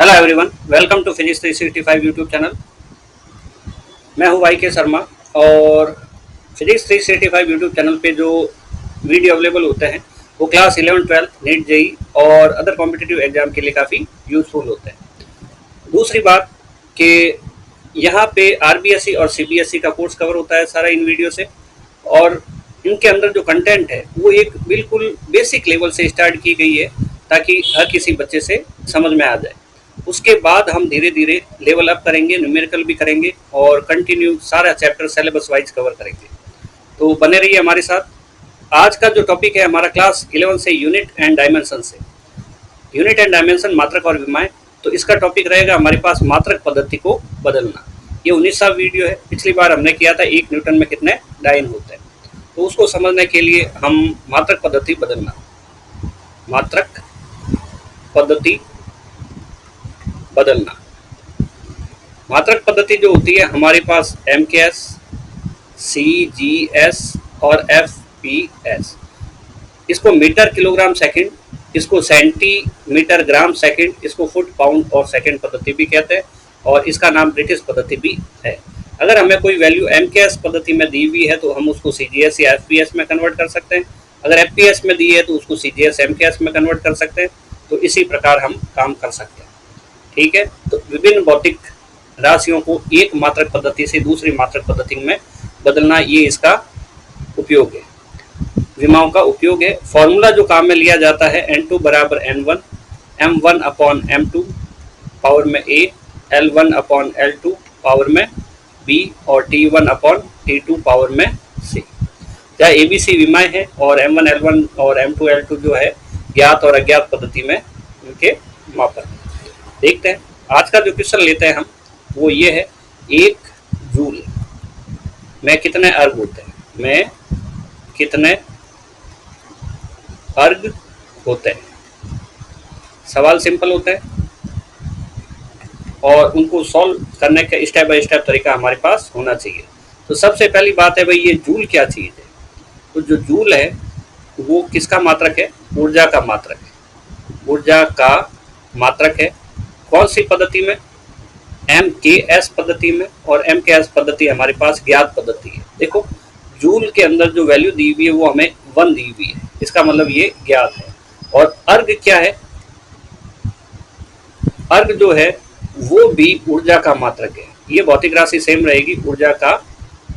Hello everyone, welcome to physics 365 YouTube channel. मैं हूं Y के शर्मा और फिजिक्स 365 यूट्यूब चैनल पे जो वीडियो अवेलेबल होते हैं वो क्लास 11 12 नीट जेई और अदर कॉम्पिटिटिव एग्जाम के लिए काफ़ी यूज़फुल होते हैं। दूसरी बात कि यहाँ पे आरबीएसई और सीबीएसई का कोर्स कवर होता है सारा इन वीडियो से, और इनके अंदर जो कंटेंट है वो एक बिल्कुल बेसिक लेवल से स्टार्ट की गई है ताकि हर किसी बच्चे से समझ में आ जाए। उसके बाद हम धीरे धीरे लेवल अप करेंगे, न्यूमेरिकल भी करेंगे और कंटिन्यू सारा चैप्टर सिलेबस वाइज कवर करेंगे। तो बने रहिए हमारे साथ। आज का जो टॉपिक है हमारा क्लास 11 से यूनिट एंड डायमेंशन से, यूनिट एंड डायमेंशन मात्रक और विमाएं। तो इसका टॉपिक रहेगा हमारे पास मात्रक पद्धति को बदलना। ये 19वां वीडियो है। पिछली बार हमने किया था 1 न्यूटन में कितने डाइन होते हैं, तो उसको समझने के लिए हम मात्रक पद्धति बदलना, मात्रक पद्धति बदलना। मात्रक पद्धति जो होती है हमारे पास MKS, CGS और FPS। इसको मीटर किलोग्राम सेकंड, इसको सेंटीमीटर ग्राम सेकंड, इसको फुट पाउंड और सेकंड पद्धति भी कहते हैं, और इसका नाम ब्रिटिश पद्धति भी है। अगर हमें कोई वैल्यू MKS पद्धति में दी हुई है तो हम उसको CGS या FPS में कन्वर्ट कर सकते हैं। अगर FPS में दी है तो उसको CGS MKS में कन्वर्ट कर सकते हैं। तो इसी प्रकार हम काम कर सकते हैं। ठीक है, तो विभिन्न भौतिक राशियों को एक मात्रक पद्धति से दूसरी मात्रक पद्धति में बदलना, ये इसका उपयोग है, विमाओं का उपयोग है। फॉर्मूला जो काम में लिया जाता है N2 बराबर N1, M1 upon M2 power में A, L1 upon L2 power में B और T1 अपॉन T2 पावर में C। चाहे ABC विमाएं हैं और M1 L1 और M2 L2 जो है ज्ञात और अज्ञात पद्धति में उनके मापन। देखते हैं आज का जो क्वेश्चन लेते हैं हम, वो ये है, 1 जूल में कितने अर्ग होते हैं, में कितने अर्ग होते हैं। सवाल सिंपल होते हैं और उनको सॉल्व करने का स्टेप बाय स्टेप तरीका हमारे पास होना चाहिए। तो सबसे पहली बात है भाई, ये जूल क्या चीज़ है। तो जो जूल है वो किसका मात्रक है, ऊर्जा का मात्रक है, ऊर्जा का मात्रक है। कौन सी पद्धति में, MKS पद्धति में, और MKS पद्धति हमारे पास ज्ञात पद्धति है। देखो जूल के अंदर जो वैल्यू दी हुई है वो हमें 1 दी हुई है, इसका मतलब ये ज्ञात है। और अर्ग क्या है, अर्ग जो है वो भी ऊर्जा का मात्रक है। ये भौतिक राशि सेम रहेगी, ऊर्जा का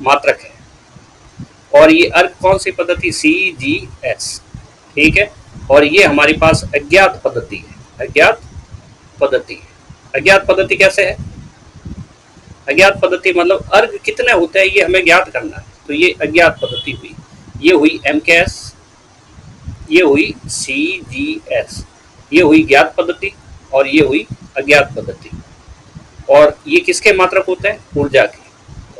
मात्रक है। और ये अर्ग कौन सी पद्धति, CGS। ठीक है, और ये हमारे पास अज्ञात पद्धति है, अज्ञात पद्धति है। अज्ञात पद्धति कैसे है, अज्ञात पद्धति मतलब अर्ग कितने होते हैं ये हमें ज्ञात करना है। तो ये अज्ञात पद्धति हुई, ये हुई MKS, ये हुई CGS, ये हुई ज्ञात पद्धति और ये हुई अज्ञात पद्धति। और ये किसके मात्रक होते हैं, ऊर्जा के।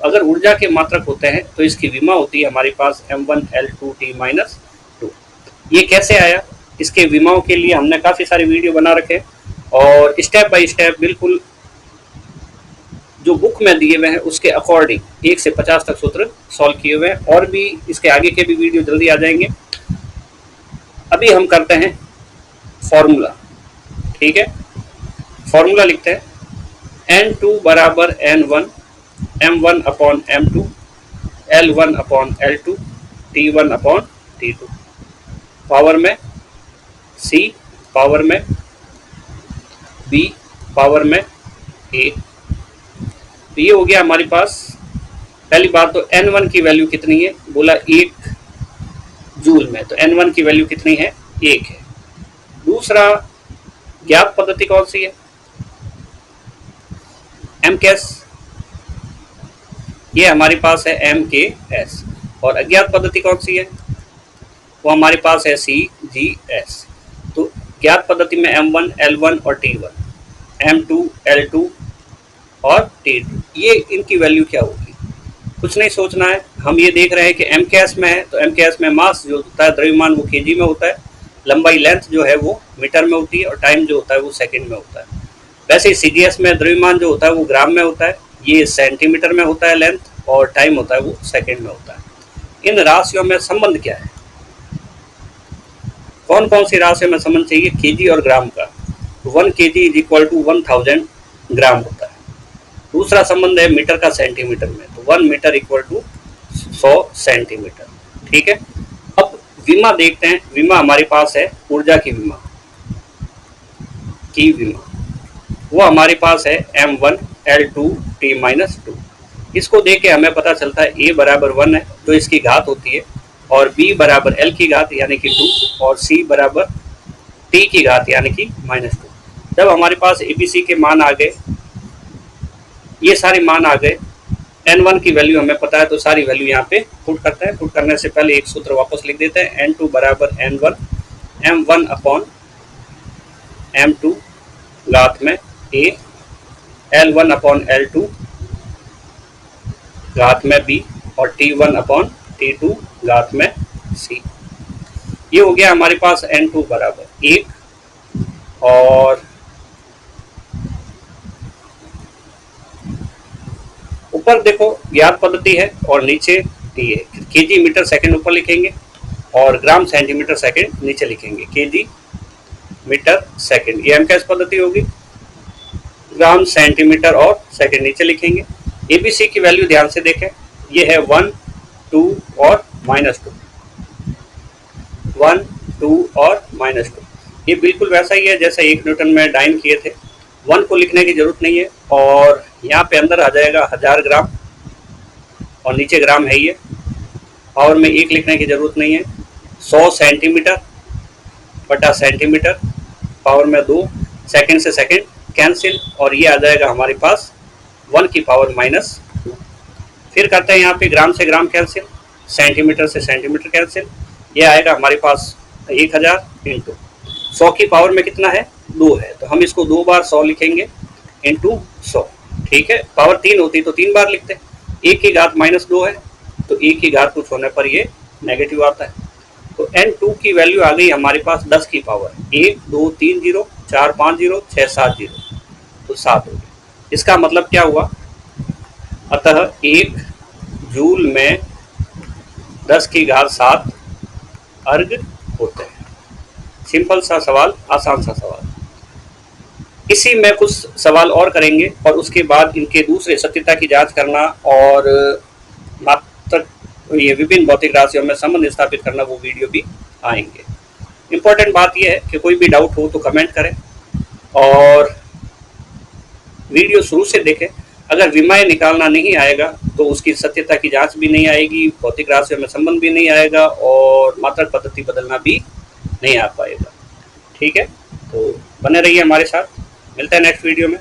अगर ऊर्जा के मात्रक होते हैं तो इसकी विमा होती है हमारे पास M1 L2 T-2। ये कैसे आया, इसके विमाओं के लिए हमने काफ़ी सारे वीडियो बना रखे और स्टेप बाय स्टेप बिल्कुल जो बुक में दिए हुए हैं उसके अकॉर्डिंग 1 से 50 तक सूत्र सॉल्व किए हुए हैं, और भी इसके आगे के भी वीडियो जल्दी आ जाएंगे। अभी हम करते हैं फॉर्मूला। ठीक है, फॉर्मूला लिखते हैं N2 बराबर N1, M1 upon M2, L1 upon L2, T1 upon T2 power में C, पावर में B, पावर में A। तो ये हो गया हमारे पास। पहली बात तो N1 की वैल्यू कितनी है, बोला 1 जूल में, तो N1 की वैल्यू कितनी है, 1 है। दूसरा ज्ञात पद्धति कौन सी है, MKS, ये हमारे पास है MKS। और अज्ञात पद्धति कौन सी है, वो हमारे पास है CGS। तो ज्ञात पद्धति में M1 L1 और T1, M2 L2 और T2, ये इनकी वैल्यू क्या होगी, कुछ नहीं सोचना है। हम ये देख रहे हैं कि MKS में है तो MKS में मास जो होता है, द्रव्यमान, वो kg में होता है, लंबाई लेंथ जो है वो मीटर में होती है और टाइम जो होता है वो सेकंड में होता है। वैसे ही CGS में द्रव्यमान जो होता है वो ग्राम में होता है, ये सेंटीमीटर में होता है लेंथ, और टाइम होता है वो सेकंड में होता है। इन राशियों में संबंध क्या है, कौन कौन सी राशियों में संबंध चाहिए, kg और ग्राम का। 1 kg इज इक्वल टू 1000 ग्राम होता है। दूसरा संबंध है मीटर का सेंटीमीटर में, तो 1 मीटर इक्वल टू 100 सेंटीमीटर। ठीक है, अब विमा देखते हैं। विमा हमारे पास है ऊर्जा की विमा, वो हमारे पास है m1L2T-2। इसको देख के हमें पता चलता है a बराबर 1 है जो इसकी घात होती है, और b बराबर l की घात यानी कि 2, और c बराबर t की घात यानी कि -2। जब हमारे पास abc के मान आ गए, ये सारे मान आ गए, n1 की वैल्यू हमें पता है तो सारी वैल्यू यहाँ पे पुट करते हैं। पुट करने से पहले एक सूत्र वापस लिख देते हैं, n2 बराबर n1 m1 अपॉन m2 घात में a, L1 अपॉन L2 घात में b, और T1 अपॉन T2 घात में c। ये हो गया हमारे पास n2 बराबर 1, और ऊपर देखो ज्ञात पद्धति है और नीचे टी है। केजी मीटर सेकंड ऊपर लिखेंगे और ग्राम सेंटीमीटर सेकंड नीचे लिखेंगे। केजी मीटर सेकंड ये एमकेएस पद्धति होगी, ग्राम सेंटीमीटर और सेकंड नीचे लिखेंगे। एबीसी की वैल्यू ध्यान से देखें, ये है 1, 2 और -2, 1, 2 और -2। ये बिल्कुल वैसा ही है जैसे 1 न्यूटन में डाइन किए थे। 1 को लिखने की जरूरत नहीं है, और यहाँ पे अंदर आ जाएगा 1000 ग्राम और नीचे ग्राम है ये। पावर में 1 लिखने की जरूरत नहीं है। 100 सेंटीमीटर बटा सेंटीमीटर, पावर में 2, सेकंड से सेकंड कैंसिल, और ये आ जाएगा हमारे पास 1 की पावर -2। फिर करते हैं यहाँ पे ग्राम से ग्राम कैंसिल, सेंटीमीटर से सेंटीमीटर कैंसिल, ये आएगा हमारे पास 1000 इंटू 100 की पावर में कितना है 2 है, तो हम इसको 2 बार 100 लिखेंगे इंटू 100। ठीक है, पावर 3 होती तो 3 बार लिखते। 1 की घात -2 है तो 1 की घात कुछ होने पर ये नेगेटिव आता है। तो n2 की वैल्यू आ गई हमारे पास 10 की पावर 1, 2, 3 0, 4, 5 0, 6, 7 0, तो 7 हो गया। इसका मतलब क्या हुआ, अतः 1 जूल में 10 की घात 7 अर्ग होते हैं। सिंपल सा सवाल, आसान सा सवाल। इसी में कुछ सवाल और करेंगे और उसके बाद इनके दूसरे सत्यता की जांच करना और मात्रक ये विभिन्न भौतिक राशियों में संबंध स्थापित करना, वो वीडियो भी आएंगे। इम्पोर्टेंट बात यह है कि कोई भी डाउट हो तो कमेंट करें और वीडियो शुरू से देखें। अगर विमाएं निकालना नहीं आएगा तो उसकी सत्यता की जांच भी नहीं आएगी, भौतिक राशियों में संबंध भी नहीं आएगा और मात्रक पद्धति बदलना भी नहीं आ पाएगा। ठीक है, तो बने रहिए हमारे साथ, मिलते हैं नेक्स्ट वीडियो में।